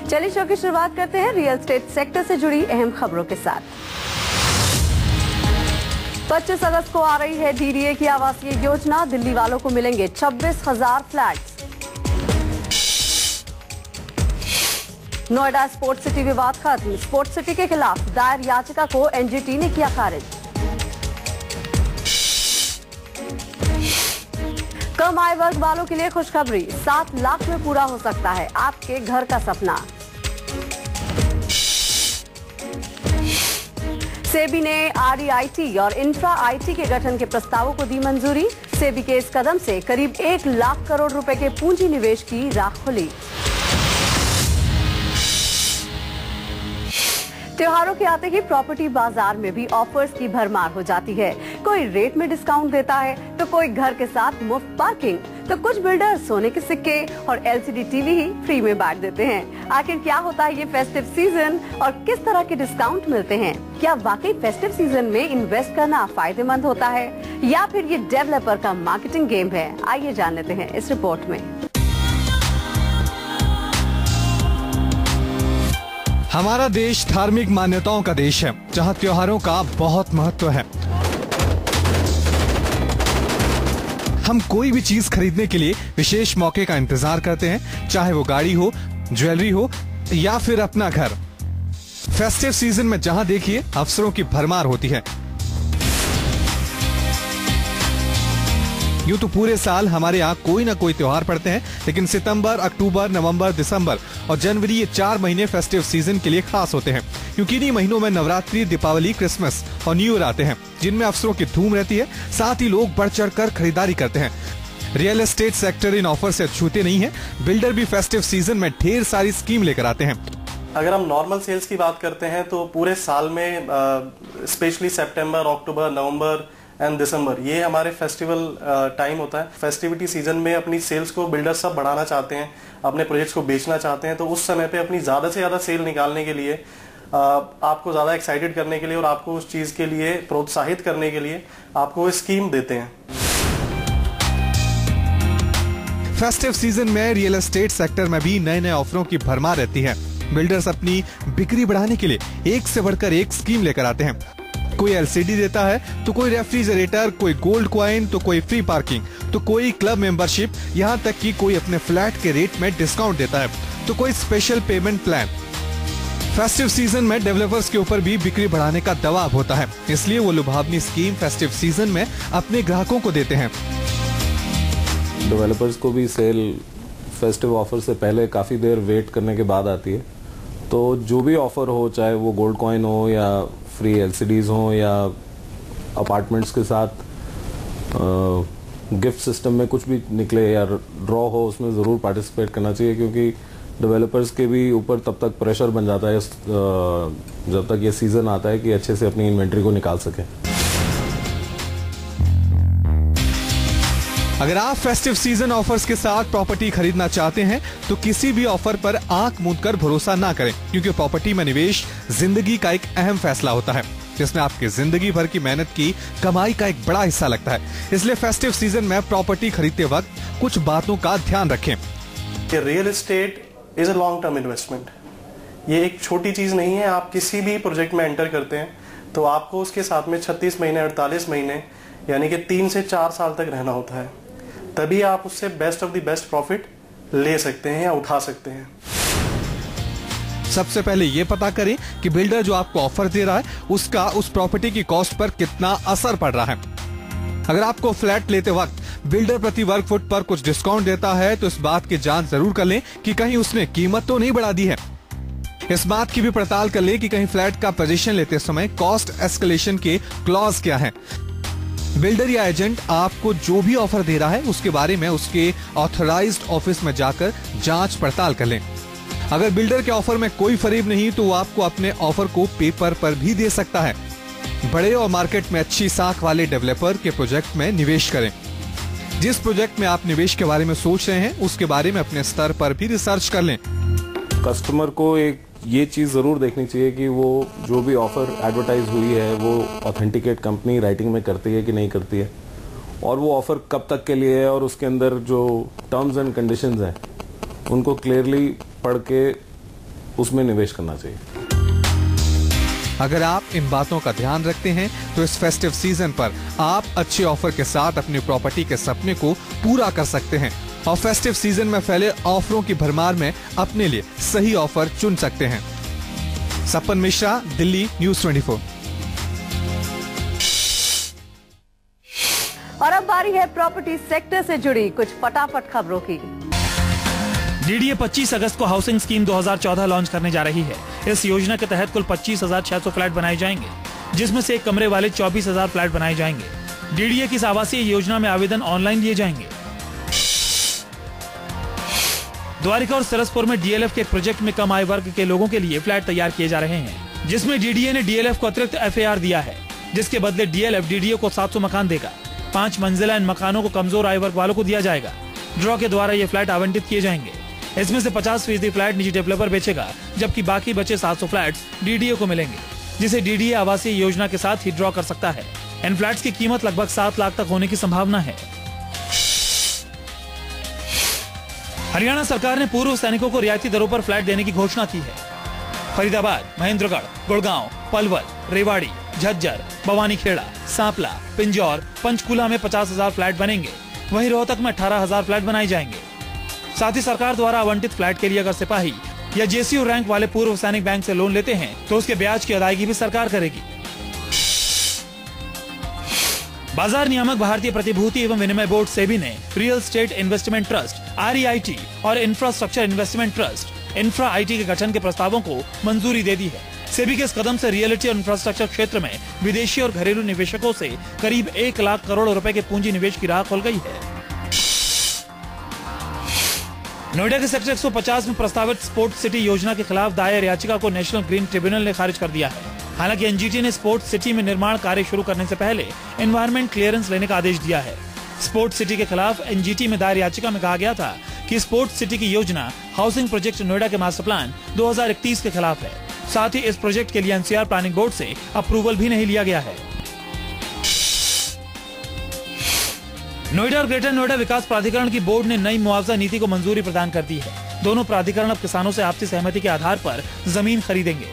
चलिए शो की शुरुआत करते हैं रियल एस्टेट सेक्टर से जुड़ी अहम खबरों के साथ। 25 अगस्त को आ रही है डीडीए की आवासीय योजना। दिल्ली वालों को मिलेंगे 26,000 फ्लैट्स। नोएडा स्पोर्ट्स सिटी विवाद खत्म। स्पोर्ट्स सिटी के खिलाफ दायर याचिका को एनजीटी ने किया खारिज। कम आय वर्ग वालों के लिए खुशखबरी, 7 लाख में पूरा हो सकता है आपके घर का सपना। सेबी ने आरईआईटी और इंफ्रा आईटी के गठन के प्रस्तावों को दी मंजूरी। सेबी के इस कदम से करीब 1 लाख करोड़ रुपए के पूंजी निवेश की राह खुली। त्योहारों के आते ही प्रॉपर्टी बाजार में भी ऑफर्स की भरमार हो जाती है। कोई रेट में डिस्काउंट देता है तो कोई घर के साथ मुफ्त पार्किंग, तो कुछ बिल्डर्स सोने के सिक्के और एलसीडी टीवी ही फ्री में बांट देते हैं। आखिर क्या होता है ये फेस्टिव सीजन और किस तरह के डिस्काउंट मिलते हैं? क्या वाकई फेस्टिव सीजन में इन्वेस्ट करना फायदेमंद होता है या फिर ये डेवलपर का मार्केटिंग गेम है? आइए जान लेते हैं इस रिपोर्ट में। हमारा देश धार्मिक मान्यताओं का देश है, जहां त्योहारों का बहुत महत्व है। हम कोई भी चीज खरीदने के लिए विशेष मौके का इंतजार करते हैं, चाहे वो गाड़ी हो, ज्वेलरी हो या फिर अपना घर। फेस्टिव सीजन में जहां देखिए अवसरों की भरमार होती है। यूं तो पूरे साल हमारे यहाँ कोई ना कोई त्योहार पड़ते हैं, लेकिन सितंबर, अक्टूबर, नवंबर, दिसंबर और जनवरी ये 4 महीने फेस्टिव सीजन के लिए खास होते हैं, क्योंकि इन्हीं महीनों में नवरात्रि, दीपावली, क्रिसमस और न्यू ईयर आते हैं, जिनमें अवसरों की धूम रहती है। साथ ही लोग बढ़ चढ़ कर खरीदारी करते हैं। Real estate sector in offer से छूते नहीं है। बिल्डर भी फेस्टिव सीजन में ढेर सारी स्कीम लेकर आते हैं। अगर हम नॉर्मल सेल्स की बात करते हैं तो पूरे साल में specially September, October, November and दिसंबर ये हमारे फेस्टिवल टाइम होता है। फेस्टिविटी सीजन में अपनी सेल्स को बिल्डर्स सब बढ़ाना चाहते हैं, अपने प्रोजेक्ट्स को बेचना चाहते हैं, तो उस समय पे अपनी ज्यादा से ज्यादा सेल निकालने के लिए, आपको ज्यादा एक्साइटेड करने के लिए और आपको उस चीज के लिए प्रोत्साहित करने के लिए आपको वो स्कीम देते हैं। फेस्टिव सीजन में रियल एस्टेट सेक्टर में भी नए नए ऑफरों की भरमार रहती है। बिल्डर्स अपनी बिक्री बढ़ाने के लिए एक से बढ़कर एक स्कीम लेकर आते हैं। कोई एलसीडी देता है तो कोई रेफ्रिजरेटर, कोई गोल्ड कॉइन, तो कोई फ्री पार्किंग, तो कोई क्लब मेंबरशिप, यहाँ तक कि कोई अपने फ्लैट के रेट में डिस्काउंट देता है, तो कोई special payment plan. Festive season में डेवलपर्स के ऊपर भी बिक्री बढ़ाने का दबाव होता है, इसलिए वो लुभावनी स्कीम फेस्टिव सीजन में अपने ग्राहकों को देते हैं। डेवलपर्स को भी सेल फेस्टिव ऑफर से पहले काफी देर वेट करने के बाद आती है, तो जो भी ऑफर हो, चाहे वो गोल्ड कॉइन हो या फ्री एलसीडीज हो या अपार्टमेंट्स के साथ गिफ्ट सिस्टम में कुछ भी निकले या ड्रॉ हो, उसमें ज़रूर पार्टिसिपेट करना चाहिए, क्योंकि डेवलपर्स के भी ऊपर तब तक प्रेशर बन जाता है जब तक ये सीजन आता है कि अच्छे से अपनी इन्वेंट्री को निकाल सके। अगर आप फेस्टिव सीजन ऑफर्स के साथ प्रॉपर्टी खरीदना चाहते हैं तो किसी भी ऑफर पर आंख मूंद कर भरोसा ना करें, क्योंकि प्रॉपर्टी में निवेश जिंदगी का एक अहम फैसला होता है, जिसमें आपकी जिंदगी भर की मेहनत की कमाई का एक बड़ा हिस्सा लगता है। इसलिए फेस्टिव सीजन में प्रॉपर्टी खरीदते वक्त कुछ बातों का ध्यान रखें। Real estate is a long term investment. ये एक छोटी चीज नहीं है। आप किसी भी प्रोजेक्ट में एंटर करते हैं तो आपको उसके साथ में 36 महीने, 48 महीने यानी कि 3 से 4 साल तक रहना होता है, तभी आप उससे best of the best profit ले सकते हैं या उठा सकते हैं। सबसे पहले ये पता करें कि बिल्डर जो आपको ऑफर दे रहा है उसका उस प्रॉपर्टी की कॉस्ट पर कितना असर पड़ रहा है। अगर आपको फ्लैट लेते वक्त बिल्डर प्रति वर्ग फुट पर कुछ डिस्काउंट देता है तो इस बात की जांच जरूर कर लें कि कहीं उसने कीमत तो नहीं बढ़ा दी है। इस बात की भी पड़ताल कर लें कि कहीं फ्लैट का पोजीशन लेते समय कॉस्ट एस्केलेशन के क्लॉज क्या है। बिल्डर या एजेंट आपको जो भी ऑफर दे रहा है उसके बारे में उसके ऑथराइज्ड ऑफिस में जाकर जांच पड़ताल कर लें। अगर बिल्डर के ऑफर में कोई फरेब नहीं तो वो आपको अपने ऑफर को पेपर पर भी दे सकता है। बड़े और मार्केट में अच्छी साख वाले डेवलपर के प्रोजेक्ट में निवेश करें। जिस प्रोजेक्ट में आप निवेश के बारे में सोच रहे हैं उसके बारे में अपने स्तर पर भी रिसर्च कर लें। कस्टमर को एक ये चीज जरूर देखनी चाहिए कि वो जो भी ऑफर एडवर्टाइज हुई है वो ऑथेंटिकेट कंपनी राइटिंग में करती है कि नहीं करती है, और वो ऑफर कब तक के लिए है और उसके अंदर जो टर्म्स एंड कंडीशंस हैं उनको क्लियरली पढ़ के उसमें निवेश करना चाहिए। अगर आप इन बातों का ध्यान रखते हैं तो इस फेस्टिव सीजन पर आप अच्छे ऑफर के साथ अपनी प्रॉपर्टी के सपने को पूरा कर सकते हैं और फेस्टिव सीजन में फैले ऑफरों की भरमार में अपने लिए सही ऑफर चुन सकते हैं। सपन मिश्रा, दिल्ली, न्यूज़ 24। और अब बारी है प्रॉपर्टी सेक्टर से जुड़ी कुछ फटाफट खबरों की। डीडीए 25 अगस्त को हाउसिंग स्कीम 2014 लॉन्च करने जा रही है। इस योजना के तहत कुल 25,600 फ्लैट बनाए जाएंगे, जिसमें से एक कमरे वाले 24,000 फ्लैट बनाए जाएंगे। डीडीए की इस आवासीय योजना में आवेदन ऑनलाइन लिए जाएंगे। द्वारिका और सरसपुर में डीएलएफ के प्रोजेक्ट में कम आय वर्ग के लोगों के लिए फ्लैट तैयार किए जा रहे हैं, जिसमें डीडीए ने डीएलएफ को अतिरिक्त एफएआर दिया है, जिसके बदले डीएलएफ डीडीए को 700 मकान देगा। 5 मंजिला इन मकानों को कमजोर आय वर्ग वालों को दिया जाएगा। ड्रॉ के द्वारा ये फ्लैट आवंटित किए जाएंगे। इसमें से 50% फ्लैट निजी डेवलपर बेचेगा, जबकि बाकी बचे 700 फ्लैट्स डीडीए को मिलेंगे, जिसे डीडीए आवासीय योजना के साथ ही ड्रॉ कर सकता है। इन फ्लैट्स की कीमत लगभग 7 लाख तक होने की संभावना है। हरियाणा सरकार ने पूर्व सैनिकों को रियायती दरों पर फ्लैट देने की घोषणा की है। फरीदाबाद, महेंद्रगढ़, गुड़गांव, पलवल, रेवाड़ी, झज्जर, बवानीखेड़ा, सांपला, पिंजौर, पंचकूला में 50,000 फ्लैट बनेंगे। वहीं रोहतक में 18,000 फ्लैट बनाए जाएंगे। साथ ही सरकार द्वारा आवंटित फ्लैट के लिए अगर सिपाही या जेसीयू रैंक वाले पूर्व सैनिक बैंक से लोन लेते हैं तो उसके ब्याज की अदायगी भी सरकार करेगी। बाजार नियामक भारतीय प्रतिभूति एवं विनिमय बोर्ड सेबी ने real estate investment trust REIT और infrastructure investment trust infra IT के गठन के प्रस्तावों को मंजूरी दे दी है। सेबी के इस कदम से रियलिटी और इंफ्रास्ट्रक्चर क्षेत्र में विदेशी और घरेलू निवेशकों से करीब 1 लाख करोड़ रुपए के पूंजी निवेश की राह खुल गई है। नोएडा के सेक्टर 150 में प्रस्तावित स्पोर्ट्स सिटी योजना के खिलाफ दायर याचिका को नेशनल ग्रीन ट्रिब्यूनल ने खारिज कर दिया है। हालांकि एनजीटी ने स्पोर्ट्स सिटी में निर्माण कार्य शुरू करने से पहले एनवायरमेंट क्लियरेंस लेने का आदेश दिया है। स्पोर्ट्स सिटी के खिलाफ एनजीटी में दायर याचिका में कहा गया था कि स्पोर्ट्स सिटी की योजना हाउसिंग प्रोजेक्ट नोएडा के मास्टर प्लान 2031 के खिलाफ है। साथ ही इस प्रोजेक्ट के लिए एनसीआर प्लानिंग बोर्ड से अप्रूवल भी नहीं लिया गया है। नोएडा और ग्रेटर नोएडा विकास प्राधिकरण की बोर्ड ने नई मुआवजा नीति को मंजूरी प्रदान कर दी है। दोनों प्राधिकरण अब किसानों से आपसी सहमति के आधार पर जमीन खरीदेंगे।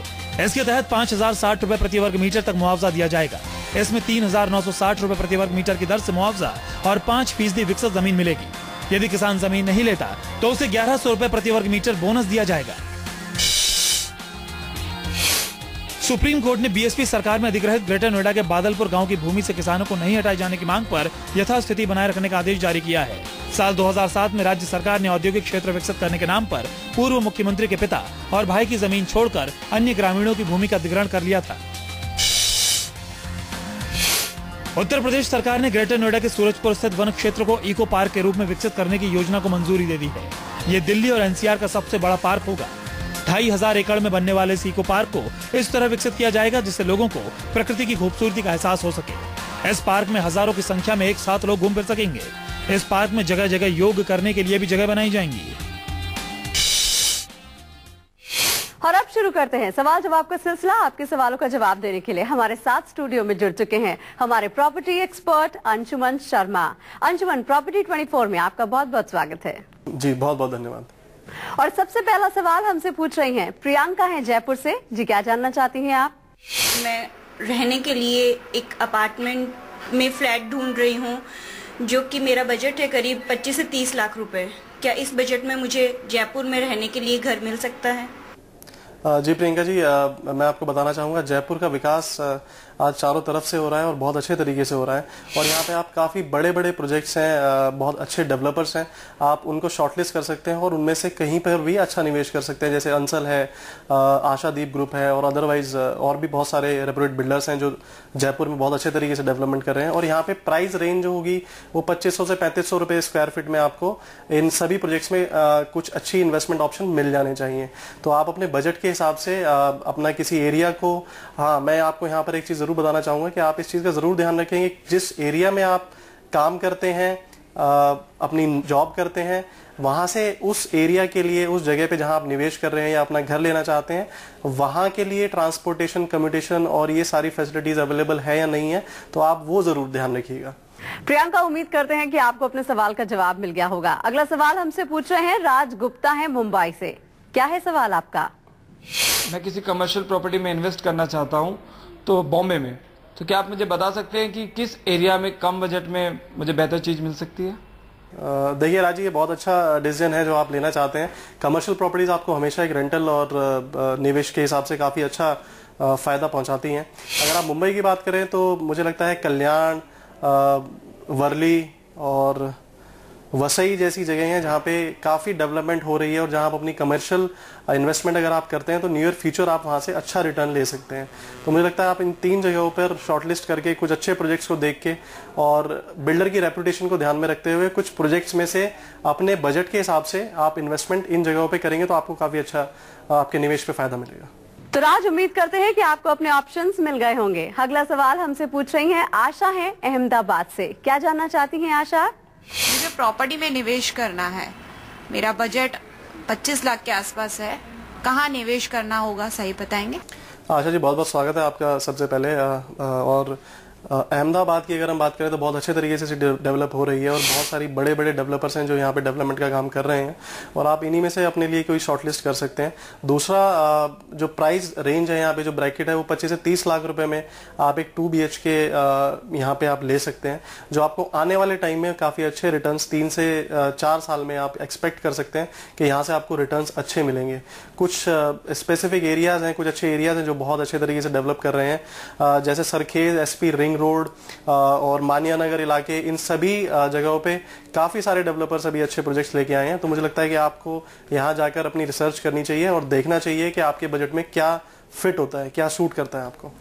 इसके तहत 5,060 रुपए प्रति वर्ग मीटर तक मुआवजा दिया जाएगा। इसमें 3,960 रुपए प्रति वर्ग मीटर की दर से मुआवजा और 5% विकसित जमीन मिलेगी। यदि किसान जमीन नहीं लेता तो उसे 1,100 रुपए प्रति वर्ग मीटर बोनस दिया जाएगा। सुप्रीम कोर्ट ने बीएसपी सरकार में अधिग्रहित ग्रेटर नोएडा के बादलपुर गांव की भूमि से किसानों को नहीं हटाए जाने की मांग पर यथास्थिति बनाए रखने का आदेश जारी किया है। साल 2007 में राज्य सरकार ने औद्योगिक क्षेत्र विकसित करने के नाम पर पूर्व मुख्यमंत्री के पिता और भाई की जमीन छोड़कर अन्य ग्रामीणों की भूमि का अधिग्रहण कर लिया था। उत्तर प्रदेश सरकार ने ग्रेटर नोएडा के सूरजपुर स्थित वन क्षेत्र को इको पार्क के रूप में विकसित करने की योजना को मंजूरी दे दी है। ये दिल्ली और एनसीआर का सबसे बड़ा पार्क होगा। 2,500 एकड़ में बनने वाले इस इको पार्क को इस तरह विकसित किया जाएगा जिससे लोगों को प्रकृति की खूबसूरती का एहसास हो सके। इस पार्क में हजारों की संख्या में एक साथ लोग घूम फिर सकेंगे। इस पार्क में जगह जगह योग करने के लिए भी जगह बनाई जाएंगी। और अब शुरू करते हैं सवाल जवाब का सिलसिला। आपके सवालों का जवाब देने के लिए हमारे साथ स्टूडियो में जुड़ चुके हैं हमारे property expert Anshuman Sharma. Anshuman, property 24 में आपका बहुत बहुत स्वागत है। जी बहुत बहुत धन्यवाद। और सबसे पहला सवाल हमसे पूछ रही हैं प्रियंका है जयपुर से। जी क्या जानना चाहती हैं आप? मैं रहने के लिए एक अपार्टमेंट में फ्लैट ढूंढ रही हूँ जो कि मेरा बजट है करीब 25 से 30 लाख रुपए। क्या इस बजट में मुझे जयपुर में रहने के लिए घर मिल सकता है? जी प्रियंका जी, मैं आपको बताना चाहूँगा जयपुर का विकास आज चारों तरफ से हो रहा है और बहुत अच्छे तरीके से हो रहा है। और यहाँ पे आप काफ़ी बड़े बड़े प्रोजेक्ट्स हैं, बहुत अच्छे डेवलपर्स हैं, आप उनको शॉर्टलिस्ट कर सकते हैं और उनमें से कहीं पर भी अच्छा निवेश कर सकते हैं। जैसे अंसल है, आशादीप ग्रुप है और अदरवाइज और भी बहुत सारे रेपुटेड बिल्डर्स हैं जो जयपुर में बहुत अच्छे तरीके से डेवलपमेंट कर रहे हैं। और यहाँ पे प्राइस रेंज जो होगी वो 2500 से 3500 रुपए स्क्वायर फीट में आपको इन सभी प्रोजेक्ट्स में कुछ अच्छी इन्वेस्टमेंट ऑप्शन मिल जाने चाहिए। तो आप अपने बजट के हिसाब से अपना किसी एरिया को, हाँ मैं आपको यहाँ पर एक चीज जरूर बताना चाहूंगा कि आप इस चीज का जरूर ध्यान रखेंगे जिस एरिया में आप काम करते हैं, अपनी जॉब करते हैं, वहां से उस एरिया के लिए, उस जगह पे जहां आप निवेश कर रहे हैं या अपना घर लेना चाहते हैं, वहां के लिए ट्रांसपोर्टेशन, कम्यूटेशन और ये सारी फैसिलिटीज अवेलेबल है या नहीं है, तो आप वो जरूर ध्यान रखिएगा। प्रियंका, उम्मीद करते हैं कि आपको अपने सवाल का जवाब मिल गया होगा। अगला सवाल हमसे पूछ रहे हैं राज गुप्ता है मुंबई से। क्या है सवाल आपका? मैं किसी कमर्शियल प्रॉपर्टी में इन्वेस्ट करना चाहता हूँ, तो बॉम्बे में, तो क्या आप मुझे बता सकते हैं कि किस एरिया में कम बजट में मुझे बेहतर चीज़ मिल सकती है? देखिए राजी, ये बहुत अच्छा डिसीजन है जो आप लेना चाहते हैं। कमर्शियल प्रॉपर्टीज आपको हमेशा एक रेंटल और निवेश के हिसाब से काफ़ी अच्छा फ़ायदा पहुंचाती हैं। अगर आप मुंबई की बात करें तो मुझे लगता है कल्याण, वर्ली और वसई जैसी जगह हैं जहाँ पे काफ़ी डेवलपमेंट हो रही है और जहाँ आप अपनी कमर्शियल इन्वेस्टमेंट अगर आप करते हैं तो नियर फ्यूचर आप वहाँ से अच्छा रिटर्न ले सकते हैं। तो मुझे लगता है आप इन 3 जगहों पर शॉर्टलिस्ट करके कुछ अच्छे प्रोजेक्ट्स को देख के और बिल्डर की रेपुटेशन को ध्यान में रखते हुए कुछ प्रोजेक्ट्स में से अपने बजट के हिसाब से आप इन्वेस्टमेंट इन जगहों पर करेंगे तो आपको काफ़ी अच्छा आपके निवेश पे फायदा मिलेगा। तो राज, उम्मीद करते हैं कि आपको अपने ऑप्शंस मिल गए होंगे। अगला सवाल हमसे पूछ रही हैं आशा है अहमदाबाद से। क्या जानना चाहती हैं आशा? मुझे प्रॉपर्टी में निवेश करना है। मेरा बजट 25 लाख के आसपास है। कहाँ निवेश करना होगा, सही बताएंगे? आशा जी, बहुत बहुत स्वागत है आपका सबसे पहले। और अहमदाबाद की अगर हम बात करें तो बहुत अच्छे तरीके से डेवलप हो रही है और बहुत सारी बड़े बड़े डेवलपर्स हैं जो यहाँ पे डेवलपमेंट का काम कर रहे हैं और आप इन्हीं में से अपने लिए कोई शॉर्टलिस्ट कर सकते हैं। दूसरा, जो प्राइस रेंज है यहाँ पे, जो ब्रैकेट है वो 25 से 30 लाख रुपए में आप एक 2 BHK यहाँ पे आप ले सकते हैं, जो आपको आने वाले टाइम में काफ़ी अच्छे रिटर्न्स 3 से 4 साल में आप एक्सपेक्ट कर सकते हैं कि यहाँ से आपको रिटर्न्स अच्छे मिलेंगे। कुछ स्पेसिफिक एरियाज हैं, कुछ अच्छे एरियाज हैं जो बहुत अच्छे तरीके से डेवलप कर रहे हैं, जैसे सरखेज, SP रिंग रोड और मानिया नगर इलाके। इन सभी जगहों पे काफी सारे डेवलपर्स अभी अच्छे प्रोजेक्ट्स लेके आए हैं। तो मुझे लगता है कि आपको यहाँ जाकर अपनी रिसर्च करनी चाहिए और देखना चाहिए कि आपके बजट में क्या फिट होता है, क्या सूट करता है आपको।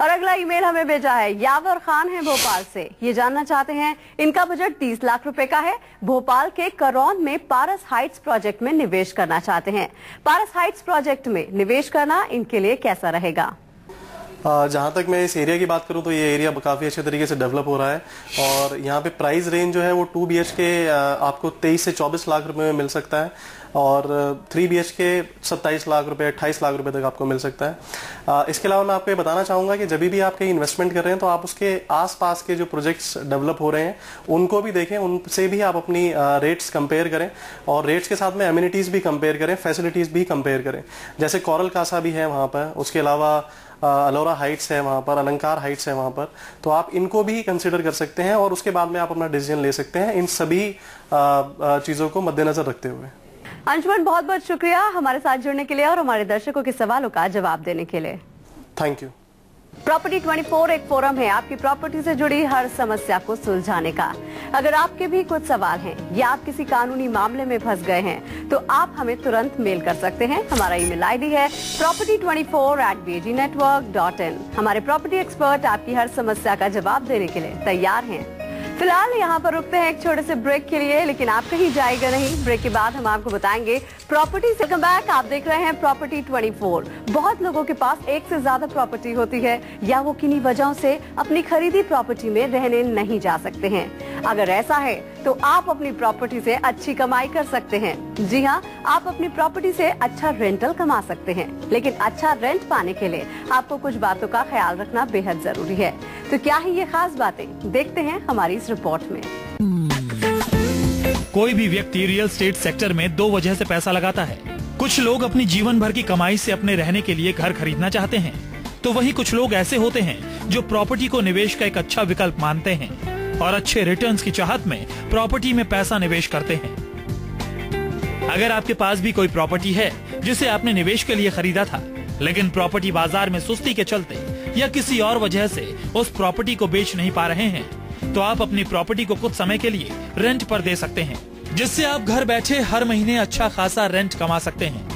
और अगला ईमेल हमें भेजा है यावर खान है भोपाल से। ये जानना चाहते हैं, इनका बजट 30 लाख रुपए का है। भोपाल के करौन में पारस हाइट्स प्रोजेक्ट में निवेश करना चाहते हैं। पारस हाइट्स प्रोजेक्ट में निवेश करना इनके लिए कैसा रहेगा? जहाँ तक मैं इस एरिया की बात करूँ तो ये एरिया काफ़ी अच्छे तरीके से डेवलप हो रहा है और यहाँ पे प्राइस रेंज जो है वो 2 BHK आपको 23 से 24 लाख रुपए में मिल सकता है और 3 BHK 27 लाख रुपए, 28 लाख रुपए तक आपको मिल सकता है। इसके अलावा मैं आपको ये बताना चाहूँगा कि जब भी आप कहीं इन्वेस्टमेंट कर रहे हैं तो आप उसके आसपास के जो प्रोजेक्ट्स डेवलप हो रहे हैं उनको भी देखें, उनसे भी आप अपनी रेट्स कंपेयर करें और रेट्स के साथ में एमिनिटीज़ भी कंपेयर करें, फैसिलिटीज़ भी कंपेयर करें। जैसे कोरल कासा भी है वहाँ पर, उसके अलावा अलोरा हाइट्स है वहाँ पर, अलंकार हाइट्स है वहाँ पर, तो आप इनको भी कंसिडर कर सकते हैं और उसके बाद में आप अपना डिसीजन ले सकते हैं इन सभी चीज़ों को मद्देनजर रखते हुए। अंशुमन, बहुत बहुत शुक्रिया हमारे साथ जुड़ने के लिए और हमारे दर्शकों के सवालों का जवाब देने के लिए। Thank you. प्रॉपर्टी 24 एक फोरम है आपकी प्रॉपर्टी से जुड़ी हर समस्या को सुलझाने का। अगर आपके भी कुछ सवाल हैं या आप किसी कानूनी मामले में फंस गए हैं तो आप हमें तुरंत मेल कर सकते हैं। हमारा ईमेल आईडी है property24@bgnetwork.in। हमारे प्रॉपर्टी एक्सपर्ट आपकी हर समस्या का जवाब देने के लिए तैयार हैं। फिलहाल यहाँ पर रुकते हैं एक छोटे से ब्रेक के लिए, लेकिन आप कहीं जाएगा नहीं। ब्रेक के बाद हम आपको बताएंगे प्रॉपर्टी। वेलकम बैक, आप देख रहे हैं प्रॉपर्टी 24। बहुत लोगों के पास एक से ज्यादा प्रॉपर्टी होती है या वो किन्हीं वजहों से अपनी खरीदी प्रॉपर्टी में रहने नहीं जा सकते हैं। अगर ऐसा है तो आप अपनी प्रॉपर्टी से अच्छी कमाई कर सकते हैं। जी हाँ, आप अपनी प्रॉपर्टी से अच्छा रेंटल कमा सकते हैं, लेकिन अच्छा रेंट पाने के लिए आपको कुछ बातों का ख्याल रखना बेहद जरूरी है। तो क्या है ये खास बातें, देखते हैं हमारी इस रिपोर्ट में। कोई भी व्यक्ति रियल एस्टेट सेक्टर में 2 वजह से पैसा लगाता है। कुछ लोग अपनी जीवन भर की कमाई से अपने रहने के लिए घर खरीदना चाहते हैं, तो वहीं कुछ लोग ऐसे होते हैं जो प्रॉपर्टी को निवेश का एक अच्छा विकल्प मानते हैं और अच्छे रिटर्न्स की चाहत में प्रॉपर्टी में पैसा निवेश करते हैं। अगर आपके पास भी कोई प्रॉपर्टी है जिसे आपने निवेश के लिए खरीदा था, लेकिन प्रॉपर्टी बाजार में सुस्ती के चलते या किसी और वजह से उस प्रॉपर्टी को बेच नहीं पा रहे हैं, तो आप अपनी प्रॉपर्टी को कुछ समय के लिए रेंट पर दे सकते हैं, जिससे आप घर बैठे हर महीने अच्छा खासा रेंट कमा सकते हैं।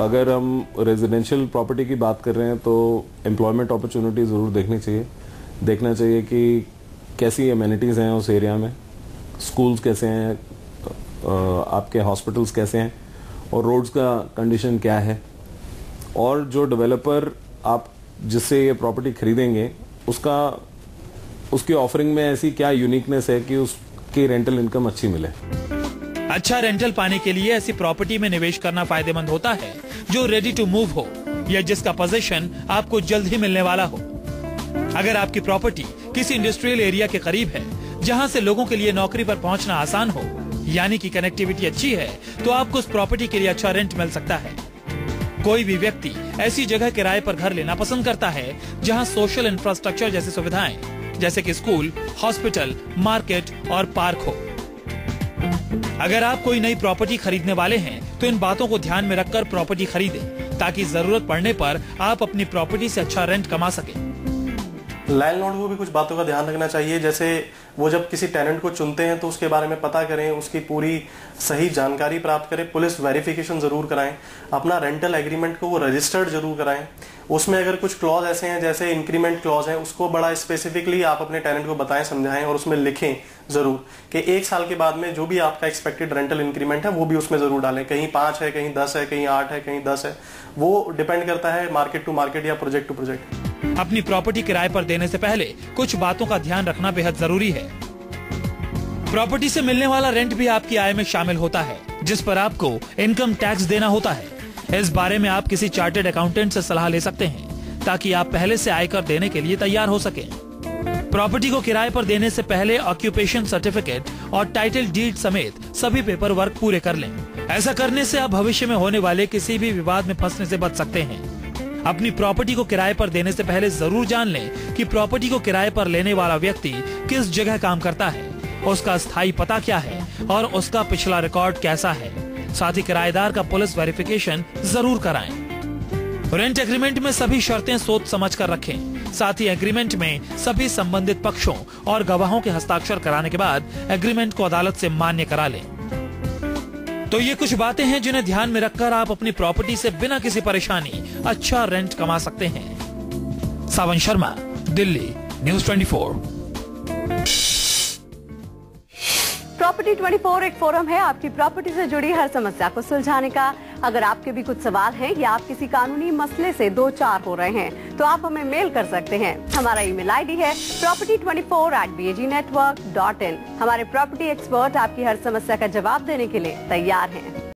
अगर हम रेजिडेंशियल प्रॉपर्टी की बात कर रहे हैं तो एम्प्लॉयमेंट अपॉर्चुनिटी जरूर देखनी चाहिए। देखना चाहिए कि कैसी एमेनिटीज हैं उस एरिया में, स्कूल्स कैसे हैं, आपके हॉस्पिटल्स कैसे हैं और रोड्स का कंडीशन क्या है, और जो डेवलपर आप जिससे ये प्रॉपर्टी खरीदेंगे उसकी ऑफरिंग में ऐसी क्या यूनिकनेस है कि उसकी रेंटल इनकम अच्छी मिले। अच्छा रेंटल पाने के लिए ऐसी प्रॉपर्टी में निवेश करना फायदेमंद होता है जो रेडी टू मूव हो या जिसका पोजीशन आपको जल्द ही मिलने वाला हो। अगर आपकी प्रॉपर्टी किसी इंडस्ट्रियल एरिया के करीब है जहां से लोगों के लिए नौकरी पर पहुंचना आसान हो, यानी कि कनेक्टिविटी अच्छी है, तो आपको उस प्रॉपर्टी के लिए अच्छा रेंट मिल सकता है। कोई भी व्यक्ति ऐसी जगह किराए पर घर लेना पसंद करता है जहां सोशल इंफ्रास्ट्रक्चर जैसी सुविधाएं जैसे कि स्कूल, हॉस्पिटल, मार्केट और पार्क हो। अगर आप कोई नई प्रॉपर्टी खरीदने वाले हैं तो इन बातों को ध्यान में रखकर प्रॉपर्टी खरीदें ताकि जरूरत पड़ने पर आप अपनी प्रॉपर्टी से अच्छा रेंट कमा सकें। लैंडलॉर्ड को भी कुछ बातों का ध्यान रखना चाहिए, जैसे वो जब किसी टेनेंट को चुनते हैं तो उसके बारे में पता करें, उसकी पूरी सही जानकारी प्राप्त करें, पुलिस वेरिफिकेशन जरूर कराएं, अपना रेंटल एग्रीमेंट को वो रजिस्टर्ड जरूर कराएं। उसमें अगर कुछ क्लॉज ऐसे हैं जैसे इंक्रीमेंट क्लॉज है, उसको बड़ा स्पेसिफिकली आप अपने टेनेंट को बताएं, समझाएं और उसमें लिखें जरूर कि 1 साल के बाद में जो भी आपका एक्सपेक्टेड रेंटल इंक्रीमेंट है वो भी उसमें जरूर डालें। कहीं 5 है, कहीं 10 है, कहीं 8 है, कहीं 10 है, वो डिपेंड करता है मार्केट टू मार्केट या प्रोजेक्ट टू प्रोजेक्ट। अपनी प्रॉपर्टी किराए पर देने से पहले कुछ बातों का ध्यान रखना बेहद जरूरी है। प्रॉपर्टी से मिलने वाला रेंट भी आपकी आय में शामिल होता है, जिस पर आपको इनकम टैक्स देना होता है। इस बारे में आप किसी चार्टर्ड अकाउंटेंट से सलाह ले सकते हैं ताकि आप पहले से आयकर देने के लिए तैयार हो सकें। प्रॉपर्टी को किराए पर देने से पहले ऑक्यूपेशन सर्टिफिकेट और टाइटल डीड समेत सभी पेपर वर्क पूरे कर लें। ऐसा करने से आप भविष्य में होने वाले किसी भी विवाद में फंसने से बच सकते हैं। अपनी प्रॉपर्टी को किराए पर देने से पहले जरूर जान लें कि प्रॉपर्टी को किराए पर लेने वाला व्यक्ति किस जगह काम करता है, उसका स्थायी पता क्या है और उसका पिछला रिकॉर्ड कैसा है। साथ ही किराएदार का पुलिस वेरिफिकेशन जरूर कराएं। रेंट एग्रीमेंट में सभी शर्तें सोच समझ कर रखें। साथ ही एग्रीमेंट में सभी संबंधित पक्षों और गवाहों के हस्ताक्षर कराने के बाद एग्रीमेंट को अदालत से मान्य करा लें। तो ये कुछ बातें हैं जिन्हें ध्यान में रखकर आप अपनी प्रॉपर्टी से बिना किसी परेशानी अच्छा रेंट कमा सकते हैं। सावन शर्मा, दिल्ली, न्यूज़ 24। प्रॉपर्टी 24 एक फोरम है आपकी प्रॉपर्टी से जुड़ी हर समस्या को सुलझाने का। अगर आपके भी कुछ सवाल हैं या आप किसी कानूनी मसले से 2-4 हो रहे हैं तो आप हमें मेल कर सकते हैं। हमारा ईमेल आईडी है property24@bagnetwork.in। हमारे प्रॉपर्टी एक्सपर्ट आपकी हर समस्या का जवाब देने के लिए तैयार हैं।